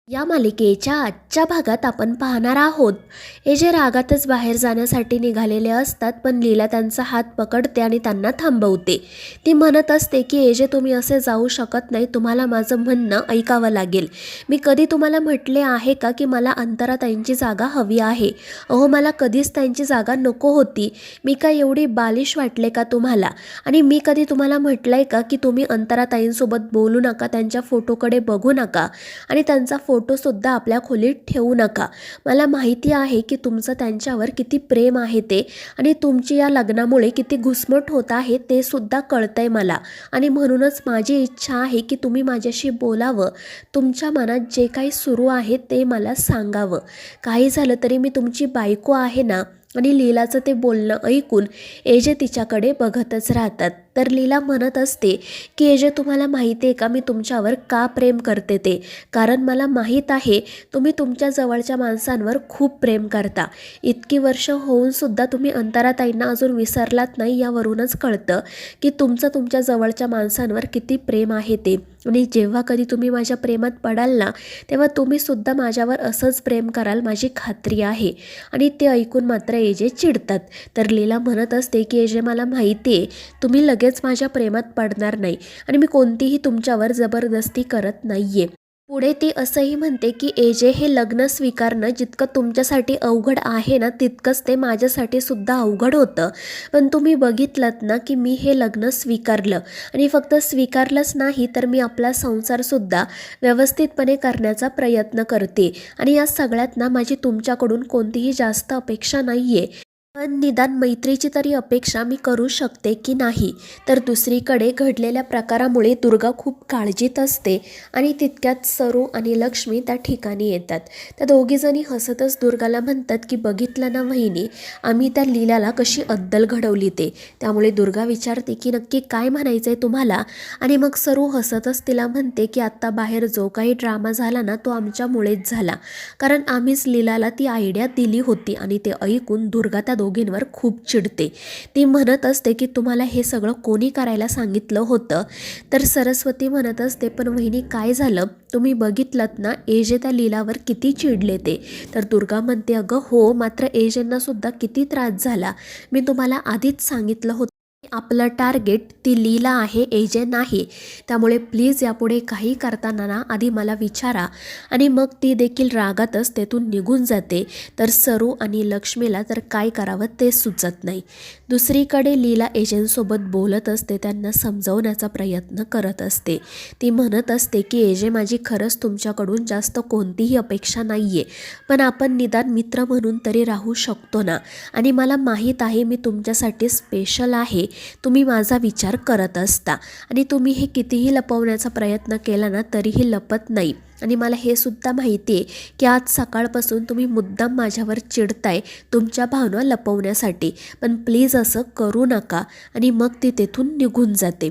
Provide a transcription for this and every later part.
या मालिकेच्या आजच्या भागात आपण पाहणार आहोत एजे रागातच बाहेर जाण्यासाठी निघालेले असतात, पण लीला त्यांचा हात पकडते आणि त्यांना थांबवते. ती म्हणत असते की एजे, तुम्ही असे जाऊ शकत नाही, तुम्हाला माझं म्हणणं ऐकावं लागेल. मी कधी तुम्हाला म्हटले आहे का की मला अंतराताईंची जागा हवी आहे? अहो, मला कधीच त्यांची जागा नको होती. मी काय एवढी बालिश वाटले का तुम्हाला? आणि मी कधी तुम्हाला म्हटलंय का की तुम्ही अंतराताईंसोबत बोलू नका, त्यांच्या फोटोकडे बघू नका आणि त्यांचा फोटोसुद्धा आपल्या खोलीत ठेवू नका? मला माहिती आहे की तुमचं त्यांच्यावर किती प्रेम आहे ते, आणि तुमची या लग्नामुळे किती घुसमट होत आहे ते सुद्धा कळतंय मला. आणि म्हणूनच माझी इच्छा आहे की तुम्ही माझ्याशी बोलावं, तुमच्या मनात जे काही सुरू आहे ते मला सांगावं. काही झालं तरी मी तुमची बायको आहे ना. आणि लीलाचं ते बोलणं ऐकून एजे तिच्याकडे बघतच राहतात. तर लीला म्हणत असते की एजे, तुम्हाला माहिती आहे का मी तुमच्यावर का प्रेम करते ते? कारण मला माहीत आहे तुम्ही तुमच्या जवळच्या माणसांवर खूप प्रेम करता. इतकी वर्ष होऊनसुद्धा तुम्ही अंतराताईंना अजून विसरलात नाही, यावरूनच कळतं की तुमचं तुमच्या जवळच्या माणसांवर किती प्रेम आहे ते. आणि जेव्हा कधी तुम्ही माझ्या प्रेमात पडाल ना, तेव्हा तुम्हीसुद्धा माझ्यावर असंच प्रेम कराल, माझी खात्री आहे. आणि ते ऐकून मात्र एजे चिडतात. तर लीला म्हणत असते की एजे, मला माहिती आहे तुम्ही लगेच माझ्या प्रेमात पडणार नाही, आणि मी कोणतीही तुमच्यावर जबरदस्ती करत नाही आहे. पुढे ती असंही म्हणते की एजे, हे लग्न स्वीकारणं जितकं तुमच्यासाठी अवघड आहे ना, तितकंच ते माझ्यासाठी सुद्धा अवघड होतं. पण तुम्ही बघितलंत ना की मी हे लग्न स्वीकारलं, आणि फक्त स्वीकारलंच नाही तर मी आपला संसारसुद्धा व्यवस्थितपणे करण्याचा प्रयत्न करते. आणि या सगळ्यात ना माझी तुमच्याकडून कोणतीही जास्त अपेक्षा नाही आहे, पण निदान मैत्रीची तरी अपेक्षा मी करू शकते की नाही? तर दुसरीकडे घडलेल्या प्रकारामुळे दुर्गा खूप काळजीत असते, आणि तितक्यात सरू आणि लक्ष्मी त्या ठिकाणी येतात. त्या दोघीजणी हसतच दुर्गाला म्हणतात की बघितलं ना वहिनी, आम्ही त्या लीलाला कशी अद्दल घडवली ते. त्यामुळे दुर्गा विचारते की नक्की काय म्हणायचं आहे तुम्हाला? आणि मग सरू हसतच तिला म्हणते की आत्ता बाहेर जो काही ड्रामा झाला ना, तो आमच्यामुळेच झाला, कारण आम्हीच लीलाला ती आयडिया दिली होती. आणि ते ऐकून दुर्गा त्या दोघींवर खूप चिडते. ती म्हणत असते की तुम्हाला हे सगळं कोणी करायला सांगितलं होतं? तर सरस्वती म्हणत असते, पण वहिनी काय झालं? तुम्ही बघितलंत ना एजे त्या लीलावर किती चिडले ते. तर दुर्गा म्हणते, अगं हो, मात्र एजेंना सुद्धा किती त्रास झाला. मी तुम्हाला आधीच सांगितलं होतं आपलं टार्गेट ती लीला आहे, एजे नाही. त्यामुळे प्लीज यापुढे काही करताना ना आधी मला विचारा. आणि मग ती देखील रागातच तेथून निघून जाते. तर सरू आणि लक्ष्मीला तर काय करावं ते सुचत नाही. दुसरीकडे लीला एजेंसोबत बोलत असते, त्यांना समजवण्याचा प्रयत्न करत असते. ती म्हणत असते की एजे, माझी खरंच तुमच्याकडून जास्त कोणतीही अपेक्षा नाही आहे, पण आपण निदान मित्र म्हणून तरी राहू शकतो ना. आणि मला माहीत आहे मी तुमच्यासाठी स्पेशल आहे, तुम्ही माझा विचार करत असता, आणि तुम्ही हे कितीही लपवण्याचा प्रयत्न केला ना तरीही लपत नाही. आणि मला हे सुद्धा माहिती आहे की आज सकाळपासून तुम्ही मुद्दाम माझ्यावर चिडताय तुमच्या भावना लपवण्यासाठी, पण प्लीज असं करू नका. आणि मग ती तेथून निघून जाते.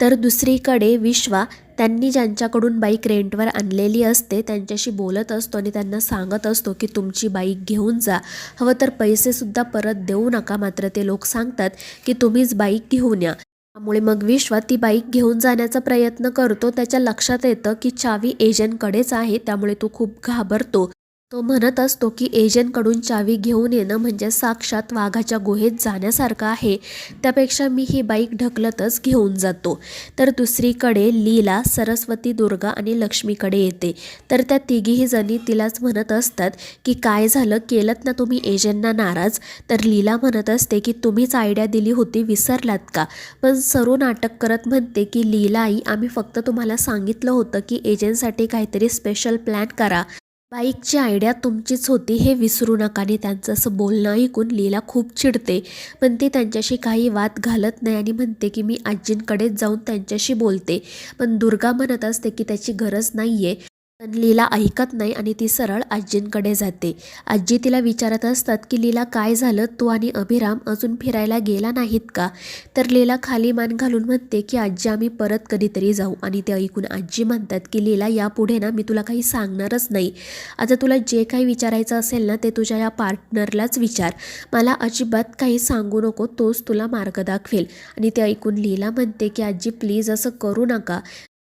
तर दुसरीकडे विश्वा, त्यांनी ज्यांच्याकडून बाईक रेंटवर आणलेली असते त्यांच्याशी बोलत असतो, आणि त्यांना सांगत असतो की तुमची बाईक घेऊन जा, हवं तर पैसेसुद्धा परत देऊ नका. मात्र ते लोक सांगतात की तुम्हीच बाईक घेऊन या. त्यामुळे मग विश्वा ती बाईक घेऊन जाण्याचा प्रयत्न करतो. त्याच्या लक्षात येतं की चावी एजंटकडेच आहे, त्यामुळे तो खूप घाबरतो. तो म्हणत असतो की एजंटकडून चावी घेऊन येणं म्हणजे साक्षात वाघाच्या गुहेत जाण्यासारखं आहे, त्यापेक्षा मी ही बाईक ढकलतच घेऊन जातो. तर दुसरीकडे लीला सरस्वती, दुर्गा आणि लक्ष्मीकडे येते. तर त्या तिघीही जणी तिलाच म्हणत असतात की काय झालं, केलत ना तुम्ही एजंटना नाराज? तर लीला म्हणत असते की तुम्हीच आयडिया दिली होती, विसरलात का? पण सरू नाटक करत म्हणते की लीलाई, आम्ही फक्त तुम्हाला सांगितलं होतं की एजंटसाठी काहीतरी स्पेशल प्लॅन करा, बाईकची आयडिया तुमचीच होती हे विसरू नका. आणि त्यांचं असं बोलणं ऐकून लीला खूप चिडते, पण ती त्यांच्याशी काही वाद घालत नाही आणि म्हणते की मी आजींकडेच जाऊन त्यांच्याशी बोलते. पण दुर्गा म्हणत असते की त्याची गरज नाही आहे. पण लीला ऐकत नाही आणि ती सरळ आजींकडे जाते. आजी तिला विचारत असतात की लीला काय झालं, तू आणि अभिराम अजून फिरायला गेला नाहीत का? तर लीला खाली मान घालून म्हणते की आजी, आम्ही परत कधीतरी जाऊ. आणि ते ऐकून आजी म्हणतात की लीला, यापुढे ना मी तुला काही सांगणारच नाही. आता तुला जे काही विचारायचं असेल ना ते तुझ्या या पार्टनरलाच विचार, मला अजिबात काही सांगू नको, तोच तुला मार्ग दाखवेल. आणि ते ऐकून लीला म्हणते की आजी प्लीज असं करू नका.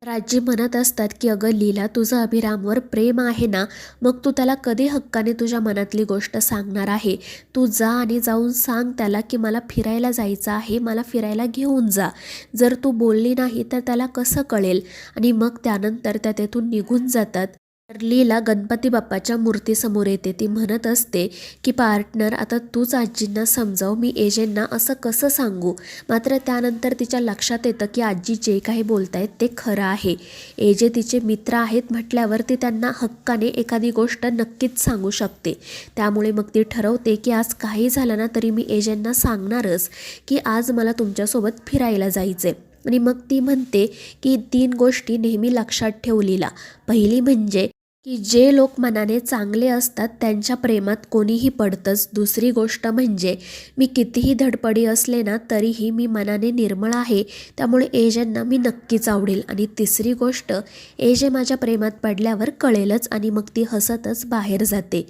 आजी म्हणत असतात की अगं लीला, तुझं अभिरामवर प्रेम आहे ना, मग तू त्याला कधी हक्काने तुझ्या मनातली गोष्ट सांगणार आहे? तू जा आणि जाऊन सांग त्याला की मला फिरायला जायचं आहे, मला फिरायला घेऊन जा. जर तू बोलली नाही तर त्याला कसं कळेल? आणि मग त्यानंतर त्या तेथून निघून जातात. तर लीला गणपती बाप्पाच्या मूर्तीसमोर येते. ती म्हणत असते की पार्टनर, आता तूच आजींना समजाव, मी एजेंना असं कसं सांगू? मात्र त्यानंतर तिच्या लक्षात येतं की आजी जे काही बोलतायत ते खरं आहे. एजे तिचे मित्र आहेत म्हटल्यावर ती त्यांना हक्काने एखादी गोष्ट नक्कीच सांगू शकते. त्यामुळे मग ती ठरवते की आज काही झालं ना तरी मी एजेंना सांगणारच की आज मला तुमच्यासोबत फिरायला जायचे. आणि मग ती म्हणते की 3 गोष्टी नेहमी लक्षात ठेव लीला. पहिली म्हणजे की जे लोक मनाने चांगले असतात त्यांच्या प्रेमात कोणीही पडतंच. दुसरी गोष्ट म्हणजे मी कितीही धडपडी असले ना तरीही मी मनाने निर्मळ आहे, त्यामुळे एजेंना मी नक्कीच आवडेल. आणि तिसरी गोष्ट, एजे माझ्या प्रेमात पडल्यावर कळेलच. आणि मग ती हसतच बाहेर जाते.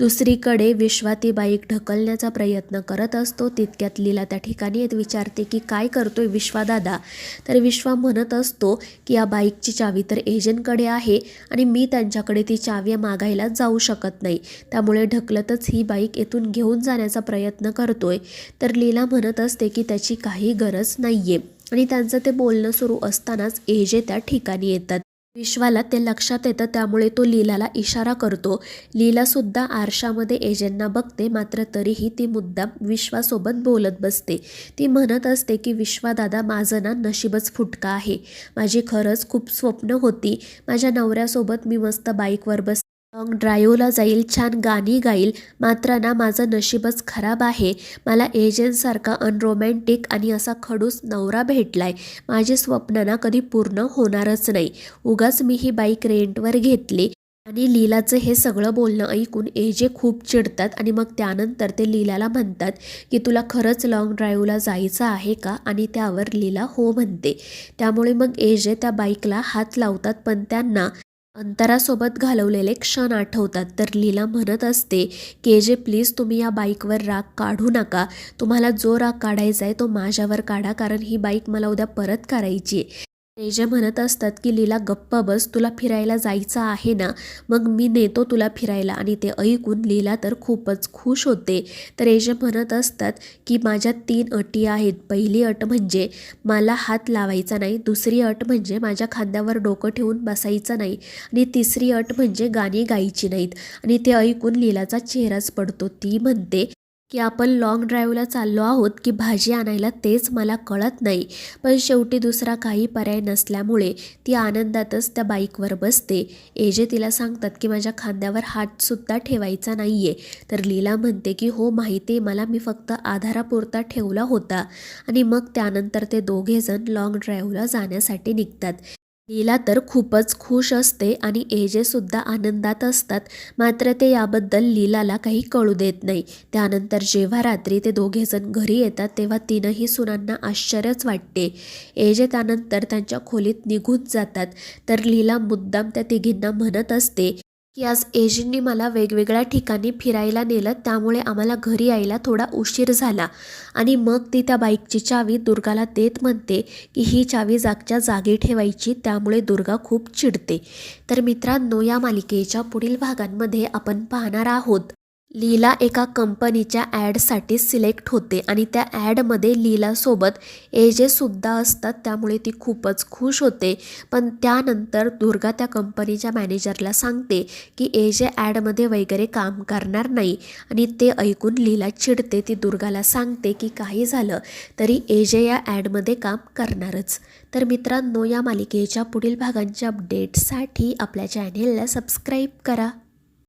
दुसरीकडे विश्वा ती बाईक ढकलण्याचा प्रयत्न करत असतो. तितक्यात लीला त्या ठिकाणी येत विचारते की काय करतोय विश्वा दादा? तर विश्वा म्हणत असतो की या बाईकची चावी तर एजंटकडे आहे आणि मी त्यांच्याकडे ती चावी मागायला जाऊ शकत नाही, त्यामुळे ढकलतच ही बाईक येथून घेऊन जाण्याचा प्रयत्न करतोय. तर लीला म्हणत असते की त्याची काही गरज नाहीये. आणि त्यांचं ते बोलणं सुरू असतानाच एजे त्या ठिकाणी येतात. विश्वाला ते लक्षात येतं, त्यामुळे तो लीलाला इशारा करतो. लीलासुद्धा आरशामध्ये एजेंना बघते, मात्र तरीही ती मुद्दाम विश्वासोबत बोलत बसते. ती म्हणत असते की विश्वा दादा, माझं ना नशीबच फुटका आहे. माझी खरंच खूप स्वप्न होती. माझ्या नवऱ्यासोबत मी मस्त बाईकवर लॉंग ड्राईव्हला जाईल, छान गाणी गाईल. मात्र ना माझं नशीबच खराब आहे. मला एजंटसारखा अनरोमॅन्टिक आणि असा खडूस नवरा भेटलाय. माझी स्वप्न ना कधी पूर्ण होणारच नाही. उगाच मी ही बाईक रेंटवर घेतली. आणि लीलाचं हे सगळं बोलणं ऐकून एजे खूप चिडतात. आणि मग त्यानंतर ते लीलाला म्हणतात की तुला खरंच लॉंग ड्राईव्हला जायचं आहे का? आणि त्यावर लीला हो म्हणते. त्यामुळे मग एजे त्या बाईकला हात लावतात, पण त्यांना अंतरासोबत घालवलेले क्षण आठवतात. तर लीला म्हणत असते की एजे प्लीज, तुम्ही या बाईकवर राग काढू नका. तुम्हाला जो राग काढायचा आहे तो माझ्यावर काढा, कारण ही बाईक मला उद्या परत करायची आहे. एजे म्हणत असतात की लीला गप्प बस, तुला फिरायला जायचं आहे ना, मग मी नेतो तुला फिरायला. आणि ते ऐकून लीला तर खूपच खुश होते. तर एजे म्हणत असतात की माझ्या 3 अटी आहेत. पहिली अट म्हणजे मला हात लावायचा नाही. दुसरी अट म्हणजे माझ्या खांद्यावर डोकं ठेवून बसायचं नाही. आणि तिसरी अट म्हणजे गाणी गायची नाहीत. आणि ते ऐकून लीलाचा चेहराच पडतो. ती म्हणते की आपण लॉंग ड्राईव्हला चाललो आहोत की भाजी आणायला तेच मला कळत नाही. पण शेवटी दुसरा काही पर्याय नसल्यामुळे ती आनंदातच त्या बाईकवर बसते. एजे तिला सांगतात की माझ्या खांद्यावर हातसुद्धा ठेवायचा नाही आहे. तर लीला म्हणते की हो माहिती आहे मला, मी फक्त आधारापुरता ठेवला होता. आणि मग त्यानंतर ते दोघेजण लॉंग ड्राईव्हला जाण्यासाठी निघतात. लीला तर खूपच खुश असते आणि एजेसुद्धा आनंदात असतात. मात्र ते याबद्दल लीलाला काही कळू देत नाही. त्यानंतर जेव्हा रात्री ते दोघेजण घरी येतात तेव्हा तीनही सुनांना आश्चर्यच वाटते. एजे त्यानंतर त्यांच्या खोलीत निघून जातात. तर लीला मुद्दाम त्या तिघींना म्हणत असते की आज एजेंनी मला वेगवेगळ्या ठिकाणी फिरायला नेलं, त्यामुळे आम्हाला घरी यायला थोडा उशीर झाला. आणि मग ती त्या बाईकची चावी दुर्गाला देत म्हणते की ही चावी जागच्या जागी ठेवायची, त्यामुळे दुर्गा खूप चिडते. तर मित्रांनो, या मालिकेच्या पुढील भागांमध्ये आपण पाहणार आहोत लीला एका कंपनीच्या ॲडसाठी सिलेक्ट होते आणि त्या ॲडमध्ये लीलासोबत एजेसुद्धा असतात, त्यामुळे ती खूपच खुश होते. पण त्यानंतर दुर्गा त्या कंपनीच्या मॅनेजरला सांगते की एजे ॲडमध्ये वगैरे काम करणार नाही. आणि ते ऐकून लीला चिडते. ती दुर्गाला सांगते की काही झालं तरी एजे या ॲडमध्ये काम करणारच. तर मित्रांनो, या मालिकेच्या पुढील भागांच्या अपडेट्ससाठी आपल्या चॅनेलला सबस्क्राईब करा.